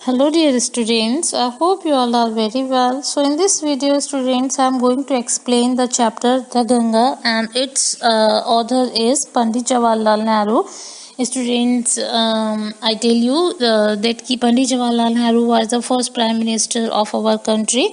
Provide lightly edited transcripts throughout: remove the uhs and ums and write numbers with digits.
Hello dear students, I hope you all are very well. So in this video students, I am going to explain the chapter The Ganga and its author is Pandit Jawaharlal Nehru. Students, I tell you that Pandit Jawaharlal Nehru was the first Prime Minister of our country,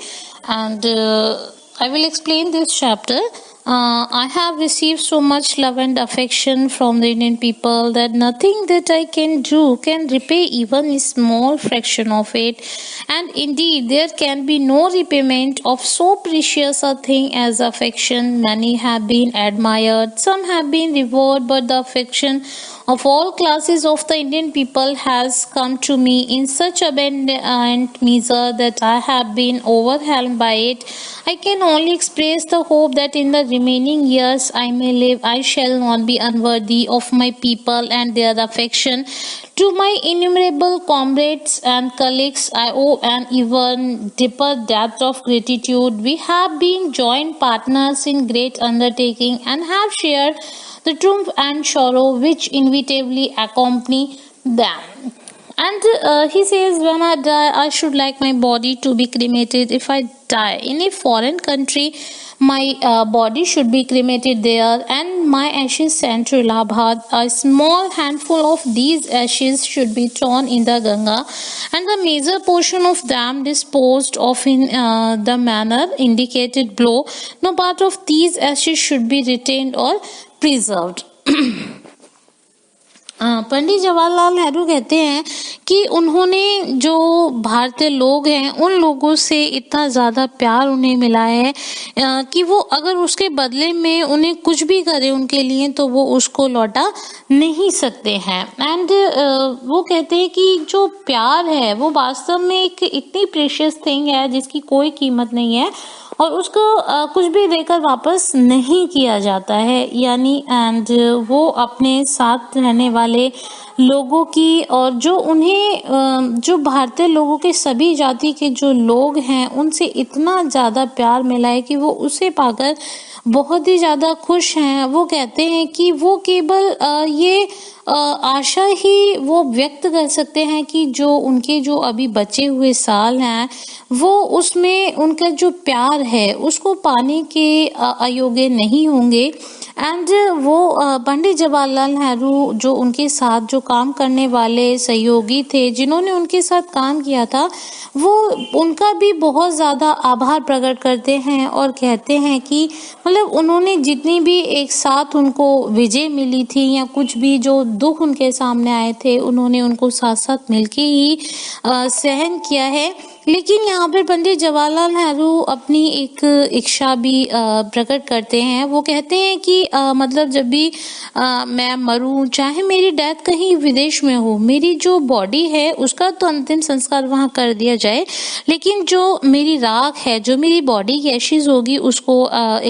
and I will explain this chapter. I have received so much love and affection from the Indian people that nothing that I can do can repay even a small fraction of it. And indeed, there can be no repayment of so precious a thing as affection. Many have been admired, some have been revered, but the affection of all classes of the Indian people has come to me in such abundant measure that I have been overwhelmed by it. I can only express the hope that in the remaining years I may live, I shall not be unworthy of my people and their affection. To my innumerable comrades and colleagues, I owe an even deeper depth of gratitude. We have been joint partners in great undertaking and have shared the triumph and sorrow which inevitably accompany them. And he says, when I die, I should like my body to be cremated. If I die in a foreign country, my body should be cremated there and my ashes sent to Allahabad. A small handful of these ashes should be thrown in the Ganga and the major portion of them disposed of in the manner indicated below. No part of these ashes should be retained or preserved. Pandit Jawaharlal Nehru कहते हैं कि उन्होंने जो भारतीय लोग हैं उन लोगों से इतना ज़्यादा प्यार उन्हें मिला है कि वो अगर उसके बदले में उन्हें कुछ भी करे उनके लिए तो वो उसको लौटा नहीं सकते हैं। एंड वो कहते हैं कि जो प्यार है वो वास्तव में एक इतनी प्रेशियस थिंग है जिसकी कोई कीमत नहीं है और उसको कुछ भी देकर वापस नहीं किया जाता है, यानी एंड वो अपने साथ रहने वाले लोगों की और जो उन्हें जो भारतीय लोगों के सभी जाति के जो लोग हैं उनसे इतना ज़्यादा प्यार मिला है कि वो उसे पाकर बहुत ही ज़्यादा खुश हैं। वो कहते हैं कि वो केवल ये आशा ही वो व्यक्त कर सकते हैं कि जो उनके जो अभी बचे हुए साल हैं वो उसमें उनका जो प्यार है उसको पाने के अयोग्य नहीं होंगे। एंड वो पंडित जवाहरलाल नेहरू जो उनके साथ जो काम करने वाले सहयोगी थे जिन्होंने उनके साथ काम किया था वो उनका भी बहुत ज़्यादा आभार प्रकट करते हैं और कहते हैं कि मतलब उन्होंने जितनी भी एक साथ उनको विजय मिली थी या कुछ भी जो दुख उनके सामने आए थे उन्होंने उनको साथ साथ मिलके ही सहन किया है। लेकिन यहाँ पर पंडित जवाहरलाल नेहरू अपनी एक इच्छा भी प्रकट करते हैं। वो कहते हैं कि मतलब जब भी मैं मरूं चाहे मेरी डेथ कहीं विदेश में हो, मेरी जो बॉडी है उसका तो अंतिम संस्कार वहाँ कर दिया जाए, लेकिन जो मेरी राख है, जो मेरी बॉडी की एशेज होगी उसको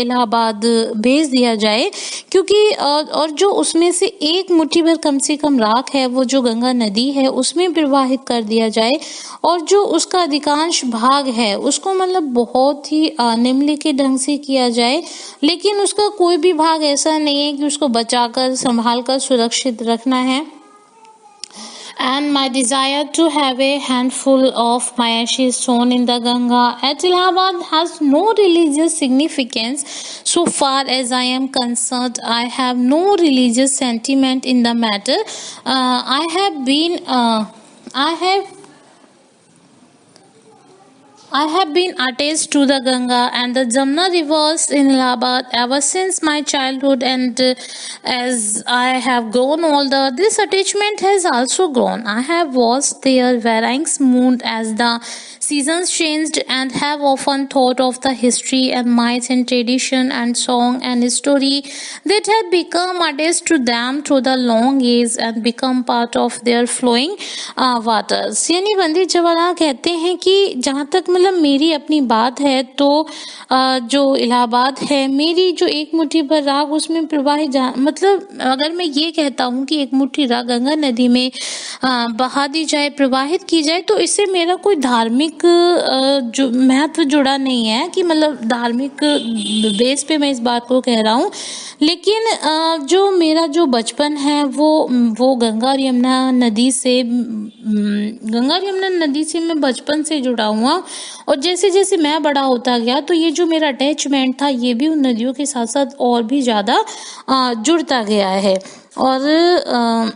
इलाहाबाद भेज दिया जाए, क्योंकि और जो उसमें से एक मुट्ठी भर कम से कम राख है वो जो गंगा नदी है उसमें प्रवाहित कर दिया जाए और जो उसका अधिकांश भाग है उसको मतलब बहुत ही निम्नलिखित ढंग से किया जाए, लेकिन उसका कोई भी भाग ऐसा नहीं है कि उसको बचाकर संभाल कर सुरक्षित रखना है। And my desire to have a handful of my ashes sown in the Ganga at Allahabad has no religious significance. So far as I am concerned, I have no religious sentiment in the matter. I have been attached to the Ganga and the Jamna rivers in Allahabad ever since my childhood, and as I have grown older, this attachment has also grown. I have watched their varying mood as the seasons changed and have often thought of the history and myth and tradition and song and story that have become attached to them through the long years and become part of their flowing waters। यानी पंडित जवाहरलाल कहते हैं कि जहाँ तक मतलब मेरी अपनी बात है तो जो इलाहाबाद है मेरी जो एक मुट्ठी भर राख उसमें प्रवाहित मतलब अगर मैं ये कहता हूँ कि एक मुट्ठी राख गंगा नदी में बहा दी जाए, प्रवाहित की जाए, तो इससे मेरा कोई धार्मिक धार्मिक जो महत्व जुड़ा नहीं है कि मतलब धार्मिक बेस पे मैं इस बात को कह रहा हूँ, लेकिन जो मेरा जो बचपन है वो गंगा और यमुना नदी से मैं बचपन से जुड़ा हुआ, और जैसे जैसे मैं बड़ा होता गया तो ये जो मेरा अटैचमेंट था ये भी उन नदियों के साथ साथ और भी ज़्यादा जुड़ता गया है। और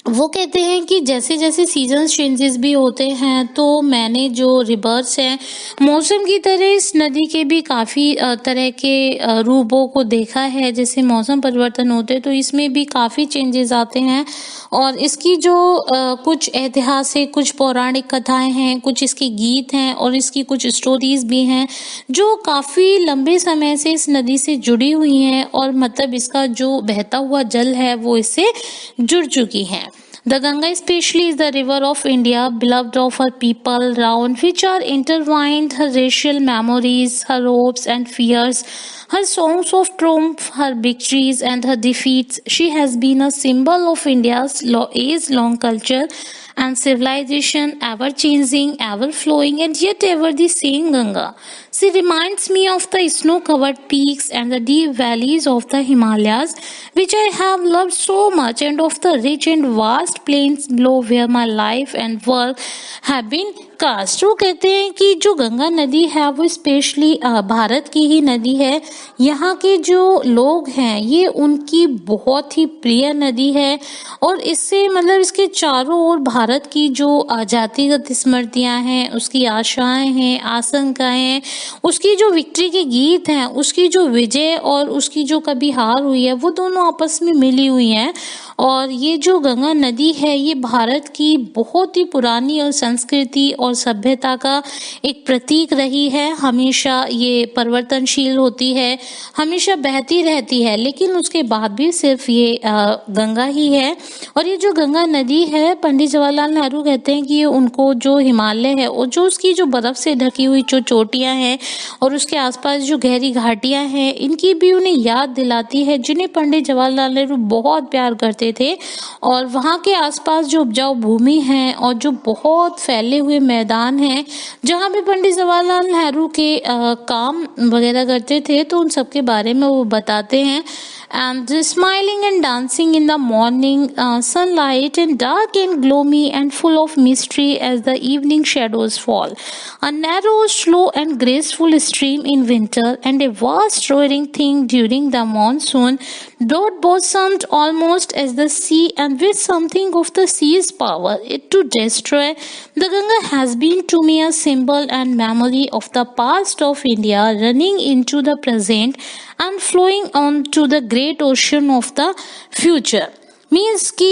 वो कहते हैं कि जैसे जैसे सीजन्स चेंजेस भी होते हैं तो मैंने जो रिवर्स है मौसम की तरह इस नदी के भी काफ़ी तरह के रूपों को देखा है। जैसे मौसम परिवर्तन होते हैं तो इसमें भी काफ़ी चेंजेस आते हैं, और इसकी जो कुछ ऐतिहासिक, कुछ पौराणिक कथाएं हैं, कुछ इसके गीत हैं और इसकी कुछ स्टोरीज भी हैं जो काफ़ी लंबे समय से इस नदी से जुड़ी हुई हैं, और मतलब इसका जो बहता हुआ जल है वो इससे जुड़ चुकी हैं। The Ganga especially is the river of India, beloved of her people, round which are intertwined her racial memories, her hopes and fears, her songs of triumph, her victories and her defeats. She has been a symbol of India's age-long culture and civilization, ever changing, ever flowing, and yet ever the same Ganga. She reminds me of the snow-covered peaks and the deep valleys of the Himalayas, which I have loved so much, and of the rich and vast plains below where my life and work have been cast. वो कहते हैं कि जो गंगा नदी है वो specially Bharat की ही नदी है। यहाँ के जो लोग हैं ये उनकी बहुत ही प्रिय नदी है, और इससे मतलब इसके चारों ओर भारत की जो जातिगत स्मृतियाँ हैं, उसकी आशाएं हैं, आशंकाएं हैं, उसकी जो विक्ट्री के गीत हैं, उसकी जो विजय और उसकी जो कभी हार हुई है वो दोनों आपस में मिली हुई हैं। और ये जो गंगा नदी है ये भारत की बहुत ही पुरानी और संस्कृति और सभ्यता का एक प्रतीक रही है। हमेशा ये परिवर्तनशील होती है, हमेशा बहती रहती है, लेकिन उसके बाद भी सिर्फ ये गंगा ही है। और ये जो गंगा नदी है, पंडित जवाहरलाल नेहरू कहते हैं कि उनको जो हिमालय है और जो उसकी जो बर्फ से ढकी हुई जो चोटियां हैं और उसके आसपास जो गहरी घाटियां हैं, इनकी भी उन्हें याद दिलाती है, जिन्हें पंडित जवाहरलाल नेहरू बहुत प्यार करते थे। और वहाँ के आसपास जो उपजाऊ भूमि है और जो बहुत फैले हुए मैदान हैं जहाँ पे पंडित जवाहरलाल नेहरू के काम वगैरह करते थे, तो उन सब के बारे में वो बताते हैं। And smiling and dancing in the morning sunlight, and dark and gloomy and full of mystery as the evening shadows fall. A narrow, slow and graceful stream in winter, and a vast roaring thing during the monsoon, broad-bosomed almost as the sea, and with something of the sea's power it to destroy. The Ganga has been to me a symbol and memory of the past of India, running into the present and flowing on to the great ocean of the future. Means कि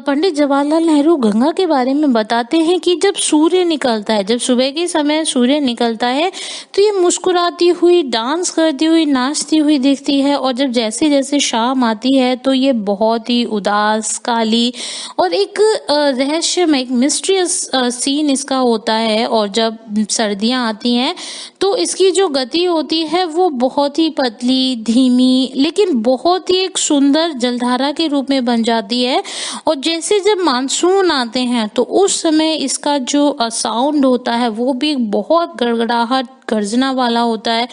पंडित जवाहरलाल नेहरू गंगा के बारे में बताते हैं कि जब सूर्य निकलता है, जब सुबह के समय सूर्य निकलता है तो ये मुस्कुराती हुई, डांस करती हुई, नाचती हुई दिखती है, और जब जैसे जैसे शाम आती है तो ये बहुत ही उदास, काली और एक रहस्यमय, एक मिस्ट्रियस सीन इसका होता है। और जब सर्दियाँ आती हैं तो इसकी जो गति होती है वो बहुत ही पतली, धीमी, लेकिन बहुत ही एक सुंदर जलधारा के रूप में बन जाती है। और जैसे जब मानसून आते हैं तो उस समय इसका जो साउंड होता है वो भी बहुत गड़गड़ाहट, गर्जना वाला होता है।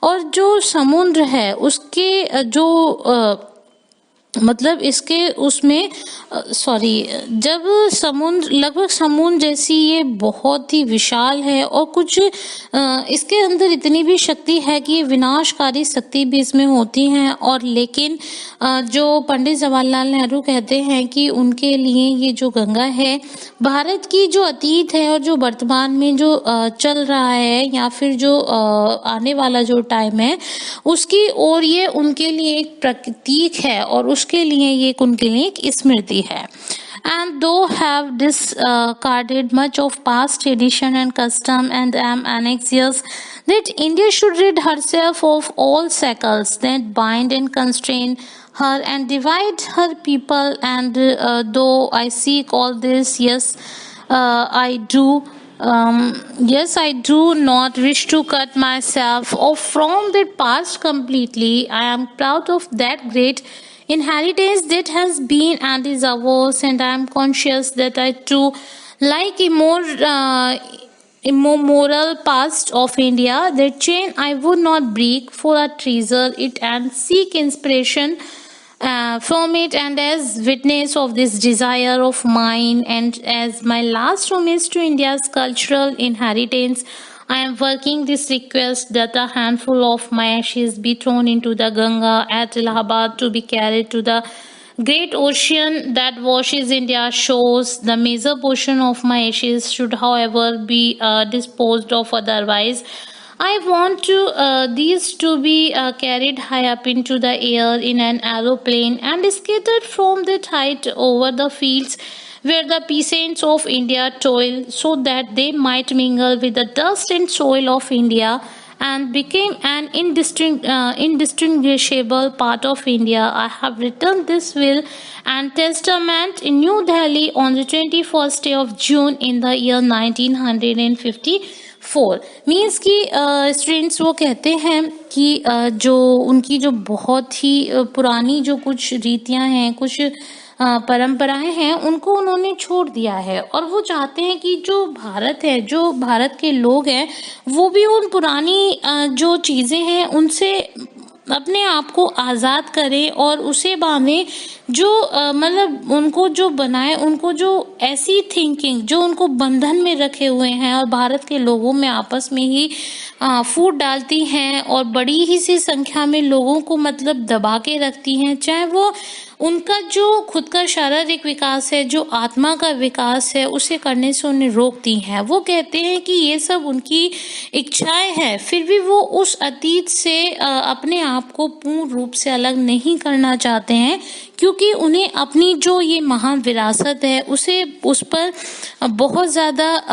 और जो समुद्र है उसके जो मतलब इसके उसमें जब समुद्र, लगभग समुद्र जैसी ये बहुत ही विशाल है, और कुछ इसके अंदर इतनी भी शक्ति है कि ये विनाशकारी शक्ति भी इसमें होती हैं। और लेकिन जो पंडित जवाहरलाल नेहरू कहते हैं कि उनके लिए ये जो गंगा है भारत की जो अतीत है और जो वर्तमान में जो चल रहा है या फिर जो आने वाला जो टाइम है उसकी ओर ये उनके लिए एक प्रतीक है, और उसके लिए ये उनके लिए एक स्मृति है। And though have discarded much of past tradition and custom, and am anxious that India should rid herself of all shackles that bind and constrain her and divide her people, and though I seek all this, I do. Yes, I do not wish to cut myself off from that past completely. I am proud of that great inheritance that has been and is ours, and I am conscious that I too, like immoral past of India, that chain I would not break for a treasure it and seek inspiration from it, and as witness of this desire of mine, and as my last homage to India's cultural inheritance, I am working this request that a handful of my ashes be thrown into the Ganga at Allahabad to be carried to the great ocean that washes India's shores. The major portion of my ashes should, however, be disposed of otherwise. I want these to be carried high up into the air in an aeroplane and scattered from that height over the fields where the peasants of India toil, so that they might mingle with the dust and soil of India and became an indistinguishable part of India. I have written this will and testament in New Delhi on the 21st day of June in the year 1954. Means कि students वो कहते हैं कि जो उनकी जो बहुत ही पुरानी जो कुछ रीतियां हैं, कुछ परंपराएं हैं, उनको उन्होंने छोड़ दिया है और वो चाहते हैं कि जो भारत है, जो भारत के लोग हैं, वो भी उन पुरानी जो चीज़ें हैं उनसे अपने आप को आज़ाद करें और उसे बांधें जो मतलब उनको जो बनाए, उनको जो ऐसी थिंकिंग जो उनको बंधन में रखे हुए हैं और भारत के लोगों में आपस में ही फूट डालती हैं और बड़ी ही सी संख्या में लोगों को मतलब दबा के रखती हैं, चाहे वो उनका जो खुद का शारीरिक विकास है, जो आत्मा का विकास है, उसे करने से उन्हें रोकती हैं। वो कहते हैं कि ये सब उनकी इच्छाएं हैं, फिर भी वो उस अतीत से अपने आप को पूर्ण रूप से अलग नहीं करना चाहते हैं, क्योंकि उन्हें अपनी जो ये महान विरासत है उस पर बहुत ज़्यादा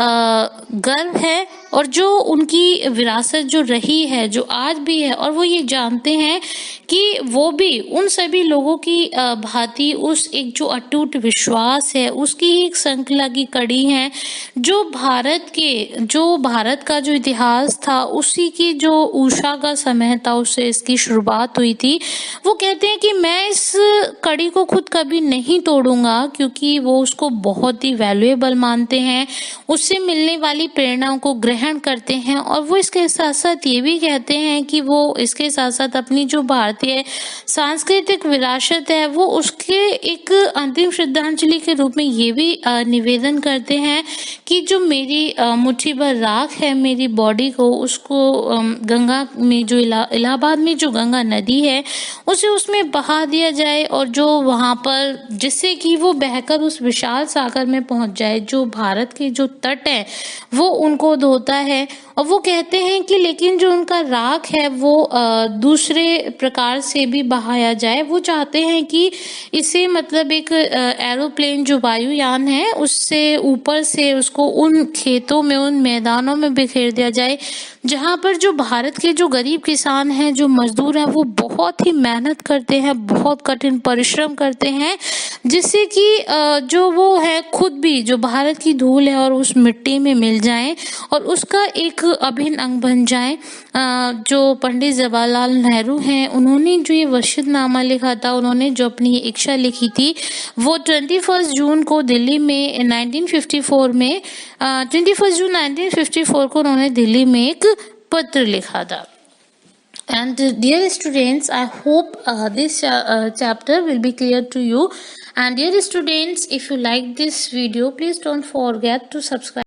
गर्व है और जो उनकी विरासत जो रही है, जो आज भी है, और वो ये जानते हैं कि वो भी उन सभी लोगों की भांति उस एक जो अटूट विश्वास है, उसकी एक श्रृंखला की कड़ी है, जो भारत का जो इतिहास था, उसी की जो उषा का समय था, उससे इसकी शुरुआत हुई थी। वो कहते हैं कि मैं इस कड़ी को खुद कभी नहीं तोड़ूंगा, क्योंकि वो उसको बहुत ही वैल्यूएबल मानते हैं, उससे मिलने वाली प्रेरणाओं को ग्रहण करते हैं, और वो इसके साथ साथ ये भी कहते हैं कि वो इसके साथ साथ अपनी जो भारतीय सांस्कृतिक विरासत है, वो उसके एक अंतिम श्रद्धांजलि के रूप में ये भी निवेदन करते हैं कि जो मेरी मुट्ठी भर राख है, मेरी बॉडी को, उसको गंगा में जो इलाहाबाद में जो गंगा नदी है, उसे उसमें बहा दिया जाए, और जो वहाँ पर जिससे कि वो बहकर उस विशाल सागर में पहुँच जाए जो भारत के जो तट है वो उनको धोता है। और वो कहते हैं कि लेकिन जो उनका राख है वो दूसरे प्रकार से भी बहाया जाए। वो चाहते हैं कि इसे मतलब एक एरोप्लेन जो वायुयान है उससे ऊपर से उसको उन खेतों में, उन मैदानों में बिखेर दिया जाए जहाँ पर जो भारत के जो गरीब किसान हैं, जो मजदूर हैं, वो बहुत ही मेहनत करते हैं, बहुत कठिन परिश्रम करते हैं, जिससे कि जो वो है खुद भी जो भारत की धूल है और उस मिट्टी में मिल जाएं और उसका एक अभिन्न अंग बन जाएं। जो पंडित जवाहरलाल नेहरू हैं, उन्होंने जो ये वसीयतनामा लिखा था, उन्होंने जो अपनी इच्छा लिखी थी, वो 21 जून को दिल्ली में 1954 में 21 जून 1954 को उन्होंने दिल्ली में एक पत्र लिखा था। And dear students, I hope this chapter will be clear to you. And dear students, if you like this video, please don't forget to subscribe.